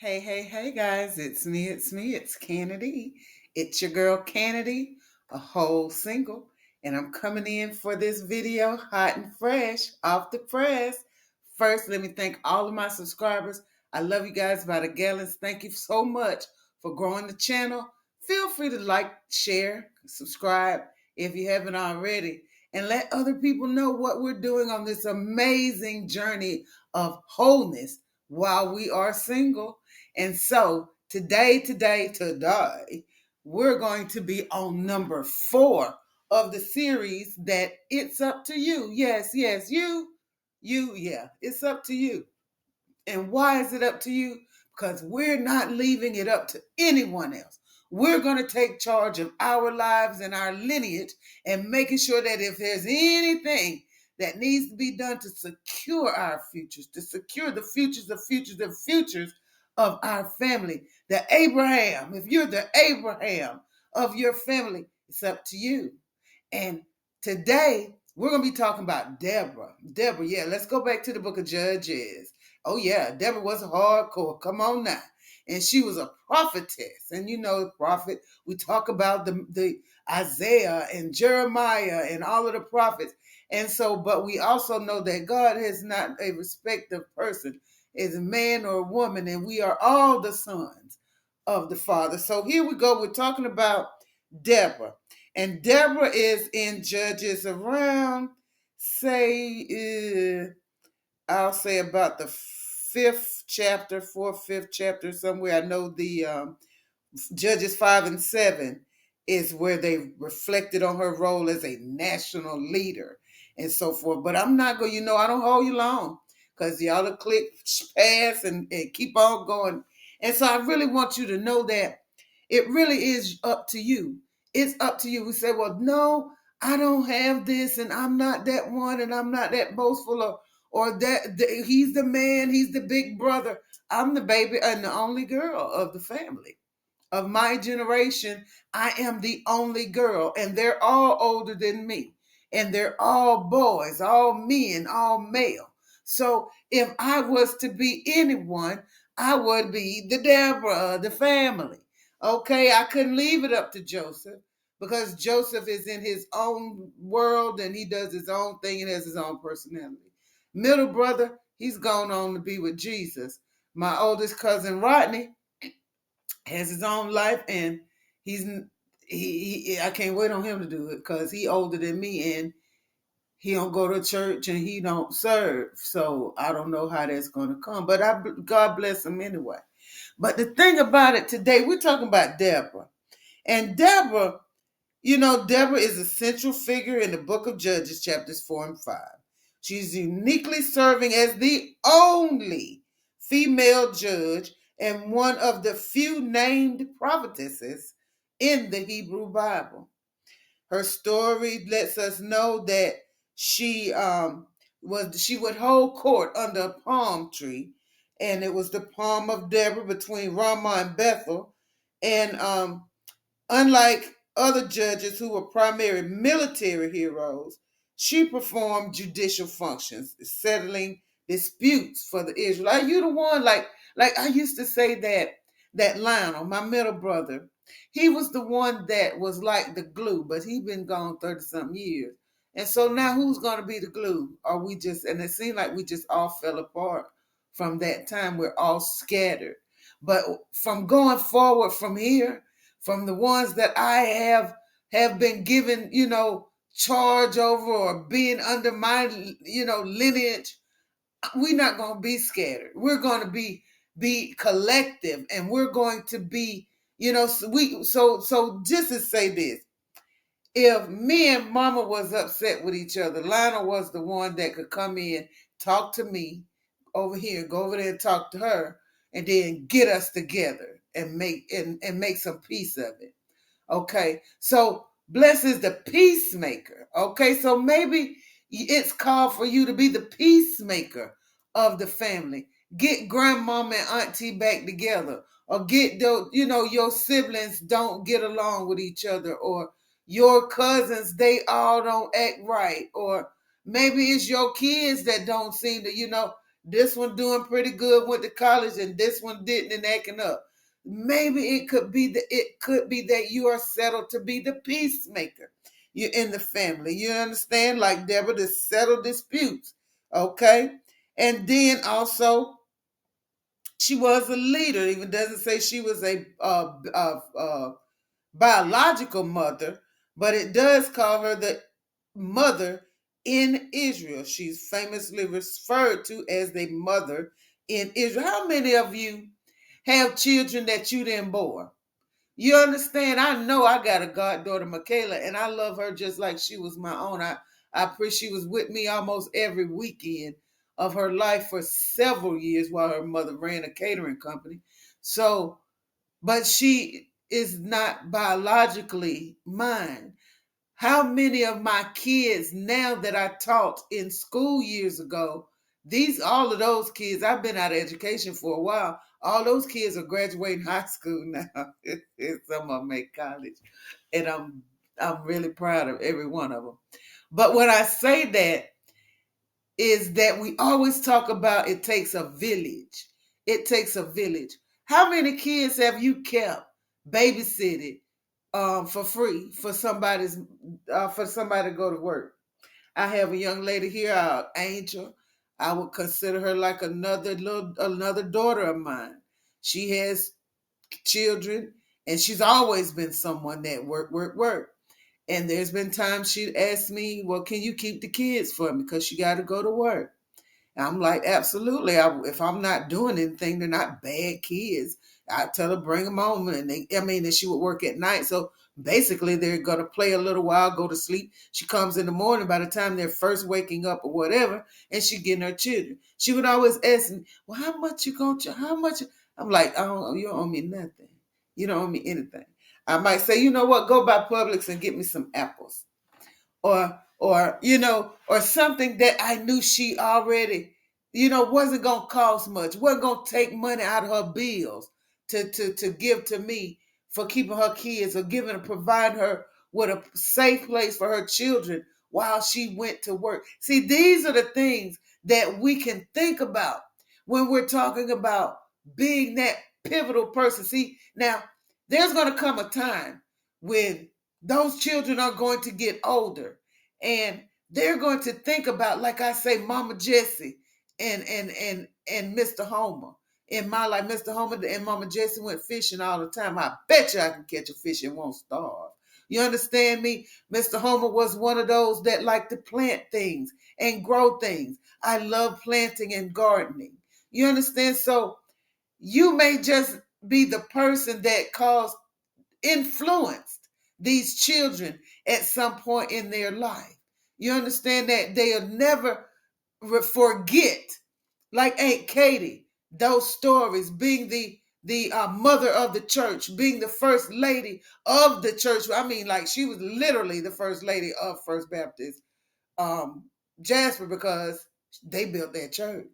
Hey guys, it's Kennedy. It's your girl Kennedy, a whole single, and I'm coming in for this video hot and fresh off the press. First, let me thank all of my subscribers. I love you guys by the gallons. Thank you so much for growing the channel. Feel free to like, share, subscribe if you haven't already, and let other people know what we're doing on this amazing journey of wholeness while we are single. And so today, we're going to be on number 4 of the series that it's up to you. Yes, yeah, it's up to you. And why is it up to you? Because we're not leaving it up to anyone else. We're going to take charge of our lives and our lineage and making sure that if there's anything that needs to be done to secure our futures, to secure the futures of our family, if you're the Abraham of your family, it's up to you. And today we're going to be talking about Deborah. Deborah, yeah, let's go back to the book of Judges. Oh, yeah, Deborah was hardcore. Come on now. And she was a prophetess. And you know, the prophet, we talk about the Isaiah and Jeremiah and all of the prophets. And so, but we also know that God is not a respective person, is a man or a woman, and we are all the sons of the Father. So here we go. We're talking about Deborah. And Deborah is in Judges around, I'll say about the fifth chapter somewhere. I know the Judges 5 and 7 is where they reflected on her role as a national leader and so forth. But I'm not going, I don't hold you long because y'all will click pass and keep on going. And so I really want you to know that it really is up to you. It's up to you. We say, well, no, I don't have this and I'm not that one and I'm not that boastful or that he's the man, he's the big brother. I'm the baby and the only girl of the family of my generation. I am the only girl, and they're all older than me, and they're all boys, all men, all male. So if I was to be anyone, I would be the Deborah of the family. Okay, I couldn't leave it up to Joseph because Joseph is in his own world and he does his own thing and has his own personality. Middle brother, he's gone on to be with Jesus. My oldest cousin Rodney has his own life, and he's I can't wait on him to do it because he older than me and he don't go to church and he don't serve. So I don't know how that's going to come, but God bless him anyway. But the thing about it today, we're talking about Deborah, and Deborah is a central figure in the book of Judges, chapters 4 and 5. She's uniquely serving as the only female judge and one of the few named prophetesses in the Hebrew Bible. Her story lets us know that she would hold court under a palm tree, and it was the palm of Deborah between Ramah and Bethel, and unlike other judges who were primary military heroes, she performed judicial functions, settling disputes for the Israelites. Are you the one like I used to say that Lionel, my middle brother, he was the one that was like the glue, but he been gone 30 something years. And so now who's gonna be the glue? Are we just and it seemed like we just all fell apart from that time. We're all scattered. But from going forward from here, from the ones that I have been given, charge over or being under my, lineage, we're not going to be scattered. We're going to be collective, and we're going to be, so just to say this, if me and mama was upset with each other, Lionel was the one that could come in, talk to me over here, go over there and talk to her, and then get us together and make some peace of it. Okay, so bless is the peacemaker. Okay, so maybe it's called for you to be the peacemaker of the family. Get grandmama and auntie back together, or get your siblings don't get along with each other, or your cousins they all don't act right, or maybe it's your kids that don't seem to This one doing pretty good, went to college, and this one didn't and acting up. Maybe it could be that you are settled to be the peacemaker. You in the family. You understand? Like Deborah, to settle disputes. Okay. And then also she was a leader. It even doesn't say she was a biological mother, but it does call her the mother in Israel. She's famously referred to as the mother in Israel. How many of you have children that you didn't born? You understand? I know I got a goddaughter, Michaela, and I love her just like she was my own. I appreciate she was with me almost every weekend of her life for several years while her mother ran a catering company. So, but she is not biologically mine. How many of my kids now that I taught in school years ago, all of those kids, I've been out of education for a while. All those kids are graduating high school now. Some of them make college. And I'm really proud of every one of them. But when I say that is that we always talk about it takes a village. It takes a village. How many kids have you kept babysitted for free for somebody to go to work? I have a young lady here, Angel. I would consider her like another daughter of mine. She has children, and she's always been someone that work. And there's been times she asked me, "Well, can you keep the kids for me?" Because she got to go to work. I'm like, absolutely. If I'm not doing anything, they're not bad kids. I tell her bring them home, and and she would work at night, so basically they're gonna play a little while, go to sleep. She comes in the morning. By the time they're first waking up or whatever, and she getting her children. She would always ask me, "Well, how much you gonna? How much?" I'm like, you don't owe me nothing. You don't owe me anything. I might say, you know what? Go by Publix and get me some apples or something that I knew she already, wasn't gonna cost much, wasn't gonna take money out of her bills to give to me for keeping her kids or providing her with a safe place for her children while she went to work. See, these are the things that we can think about when we're talking about being that pivotal person. See, now there's gonna come a time when those children are going to get older and they're going to think about, like I say, Mama Jessie and Mr. Homer. In my life, Mr. Homer and Mama Jessie went fishing all the time. I bet you I can catch a fish and won't starve. You understand me? Mr. Homer was one of those that liked to plant things and grow things. I love planting and gardening. You understand? So you may just be the person that caused influenced these children at some point in their life. You understand that they'll never forget, like Aunt Katie, those stories, being the mother of the church, being the first lady of the church. I mean, like she was literally the first lady of First Baptist Jasper because they built that church.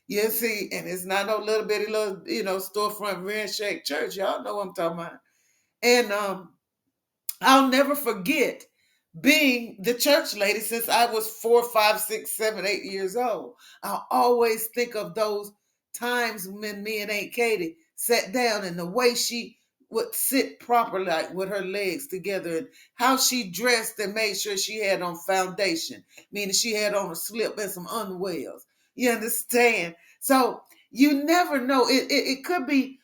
You see, and it's not no little bitty little, storefront rent shack church. Y'all know what I'm talking about. And I'll never forget being the church lady since I was 4, 5, 6, 7, 8 years old. I'll always think of those times when me and Aunt Katie sat down and the way she would sit properly, like with her legs together, and how she dressed and made sure she had on foundation, meaning she had on a slip and some unwells. You understand? So you never know. It could be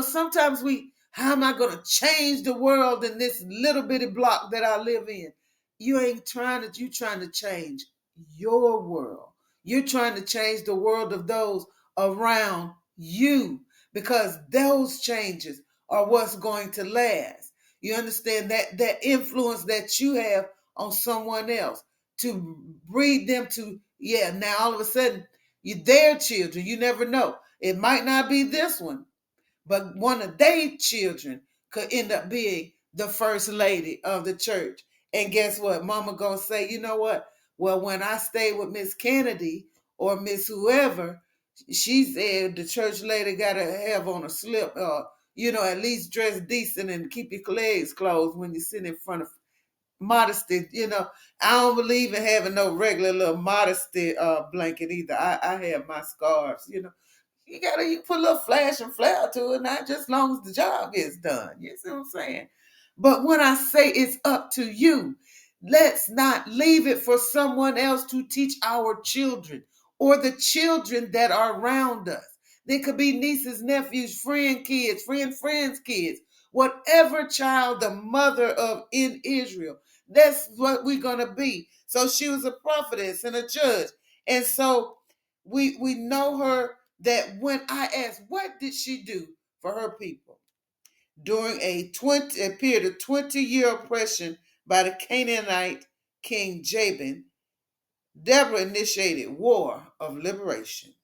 sometimes how am I going to change the world in this little bitty block that I live in? You trying to change your world. You're trying to change the world of those around you because those changes are what's going to last. You understand that influence that you have on someone else to breed them to, now all of a sudden, their children, you never know. It might not be this one, but one of their children could end up being the first lady of the church. And guess what? Mama gonna say, you know what? Well, when I stayed with Miss Kennedy or Miss whoever, she said the church lady gotta have on a slip, or at least dress decent and keep your legs closed when you sit in front of modesty, I don't believe in having no regular little modesty blanket either. I have my scarves, you put a little flash and flare to it, not just as long as the job gets done. You see what I'm saying? But when I say it's up to you, let's not leave it for someone else to teach our children or the children that are around us. They could be nieces, nephews, friend kids, friends' kids, whatever child the mother of in Israel. That's what we're gonna be. So she was a prophetess and a judge, and so we know her. That when I asked, what did she do for her people during a period of 20-year oppression by the Canaanite king Jabin, Deborah initiated war of liberation.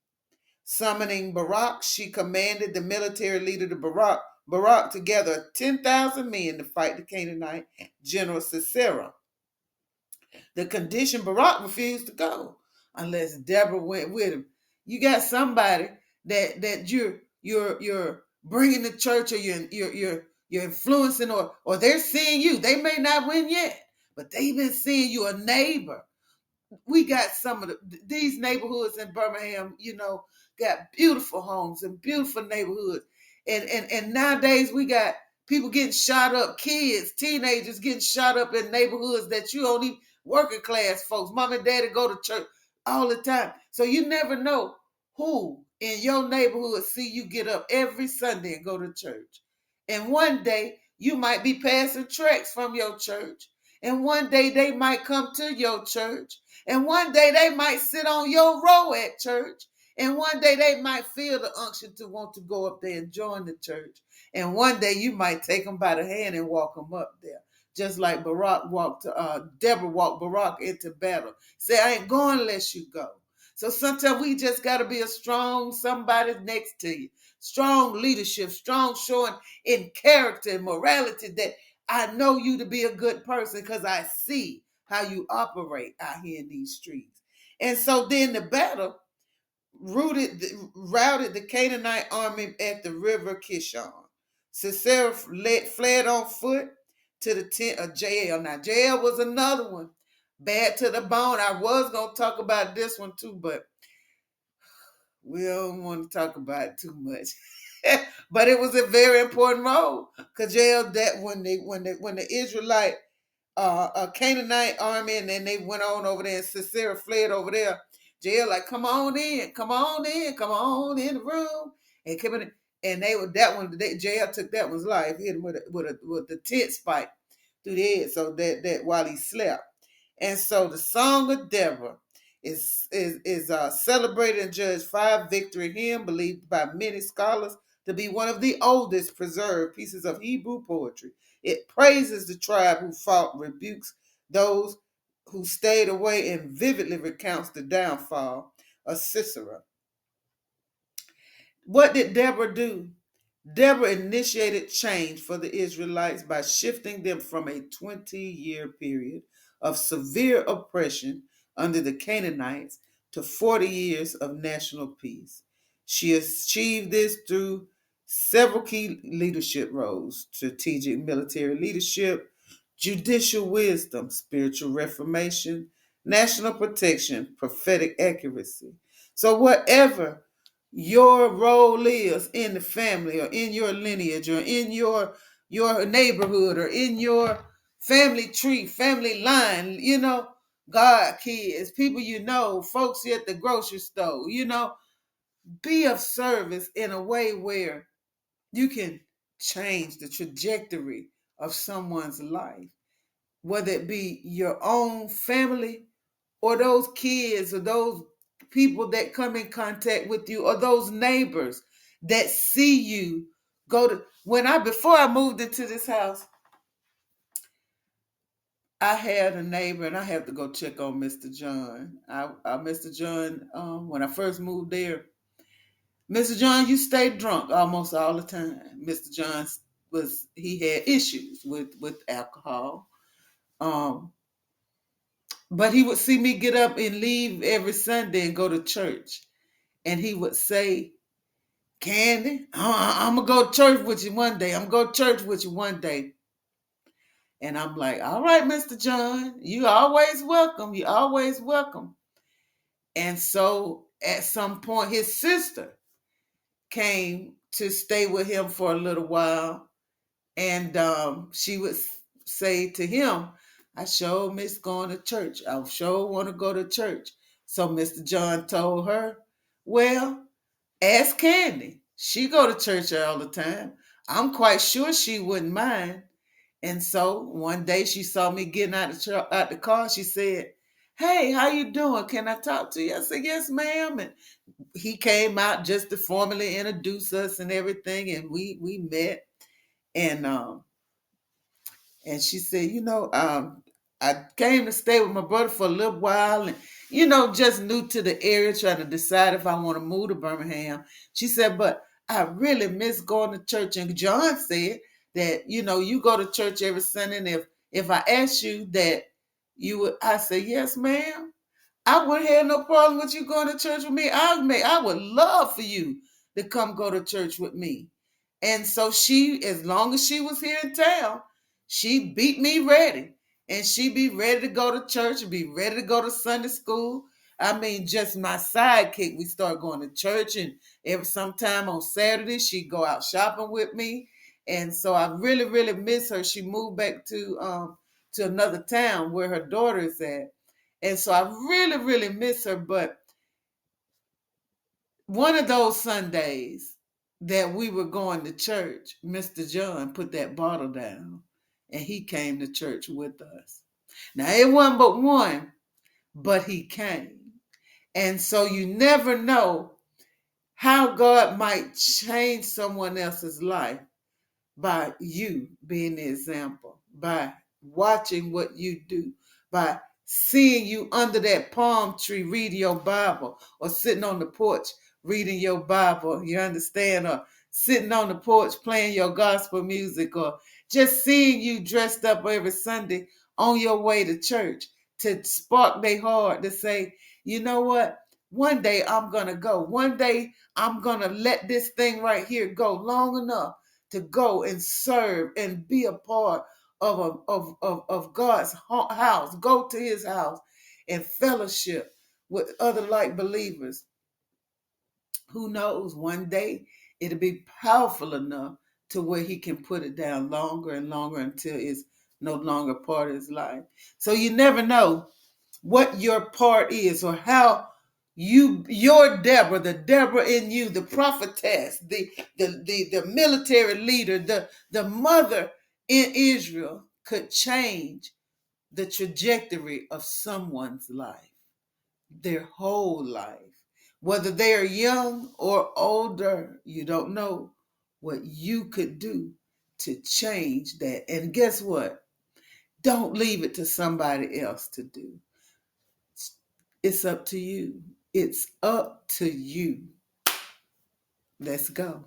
Summoning Barak, she commanded the military leader to Barak to gather 10,000 men to fight the Canaanite general Sisera. The condition, Barak refused to go unless Deborah went with him. You got somebody that you're bringing to church, or you're influencing, or they're seeing you. They may not win yet, but they've been seeing you, a neighbor. We got some of these neighborhoods in Birmingham, got beautiful homes and beautiful neighborhoods. And nowadays we got people getting shot up, kids, teenagers getting shot up in neighborhoods that you don't even, working class folks, mom and daddy go to church all the time. So you never know who in your neighborhood see you get up every Sunday and go to church. And one day you might be passing tracts from your church. And one day they might come to your church. And one day they might sit on your row at church. And one day they might feel the unction to want to go up there and join the church. And one day you might take them by the hand and walk them up there. Just like Deborah walked Barak into battle. Say, I ain't going unless you go. So sometimes we just got to be a strong somebody next to you. Strong leadership, strong showing in character and morality that I know you to be a good person because I see how you operate out here in these streets. And so then the battle routed the Canaanite army at the river Kishon. Sisera fled on foot to the tent of Jael. Now, Jael was another one, bad to the bone. I was going to talk about this one too, but we don't want to talk about it too much. But it was a very important role because Jael, that when the Israelite a Canaanite army, and then they went on over there, and Sisera fled over there. Jael like, come on in, come on in, come on in the room, and come in. And they were that one. Jael took that one's life, hit him with the tent spike through the head, so that while he slept. And so the Song of Deborah is celebrated and judged 5 victory hymn, believed by many scholars to be one of the oldest preserved pieces of Hebrew poetry. It praises the tribe who fought, rebukes those who stayed away, and vividly recounts the downfall of Sisera. What did Deborah do? Deborah initiated change for the Israelites by shifting them from a 20-year period of severe oppression under the Canaanites to 40 years of national peace. She achieved this through several key leadership roles: strategic military leadership, judicial wisdom, spiritual reformation, national protection, prophetic accuracy. So whatever your role is in the family, or in your lineage, or in your neighborhood, or in your family tree, family line, God kids, people folks at the grocery store, be of service in a way where you can change the trajectory of someone's life, whether it be your own family or those kids or those people that come in contact with you, or those neighbors that see you go to. Before I moved into this house, I had a neighbor, and I have to go check on Mr. John. Mr. John, when I first moved there, Mr. John, you stayed drunk almost all the time. Mr. John he had issues with alcohol. But he would see me get up and leave every Sunday and go to church. And he would say, Candy, I'm going to go to church with you one day. I'm going to go to church with you one day. And I'm like, all right, Mr. John, you always welcome. You always welcome. And so at some point, his sister came to stay with him for a little while. And she would say to him, I sure miss going to church. I sure want to go to church. So Mr. John told her, well, ask Candy. She go to church all the time. I'm quite sure she wouldn't mind. And so one day she saw me getting out the car. She said, hey, how you doing? Can I talk to you? I said, yes, ma'am. And he came out just to formally introduce us and everything. And we met. And she said, I came to stay with my brother for a little while and, just new to the area, trying to decide if I want to move to Birmingham. She said, but I really miss going to church. And John said that, you go to church every Sunday. And if I asked you that you would, I said, yes, ma'am. I wouldn't have no problem with you going to church with me. I would love for you to come go to church with me. And so she, as long as she was here in town, she beat me ready. And she be ready to go to church and be ready to go to Sunday school. I mean, just my sidekick. We start going to church, and sometime on Saturday, she'd go out shopping with me. And so I really, really miss her. She moved back to another town where her daughter is at. And so I really, really miss her. But one of those Sundays that we were going to church, Mr. John put that bottle down and he came to church with us. Now, it wasn't but one, but he came. And so you never know how God might change someone else's life by you being the example, by watching what you do, by seeing you under that palm tree reading your Bible, or sitting on the porch reading your Bible, you understand, or sitting on the porch playing your gospel music, or just seeing you dressed up every Sunday on your way to church to spark their heart to say, you know what? One day I'm going to go. One day I'm going to let this thing right here go long enough to go and serve and be a part of God's house. Go to his house and fellowship with other like believers. Who knows, one day it'll be powerful enough to where he can put it down longer and longer until it's no longer part of his life. So you never know what your part is, or how your Deborah, the Deborah in you, the prophetess, the military leader, the mother in Israel, could change the trajectory of someone's life, their whole life. Whether they are young or older, you don't know what you could do to change that. And guess what? Don't leave it to somebody else to do. It's up to you. It's up to you. Let's go.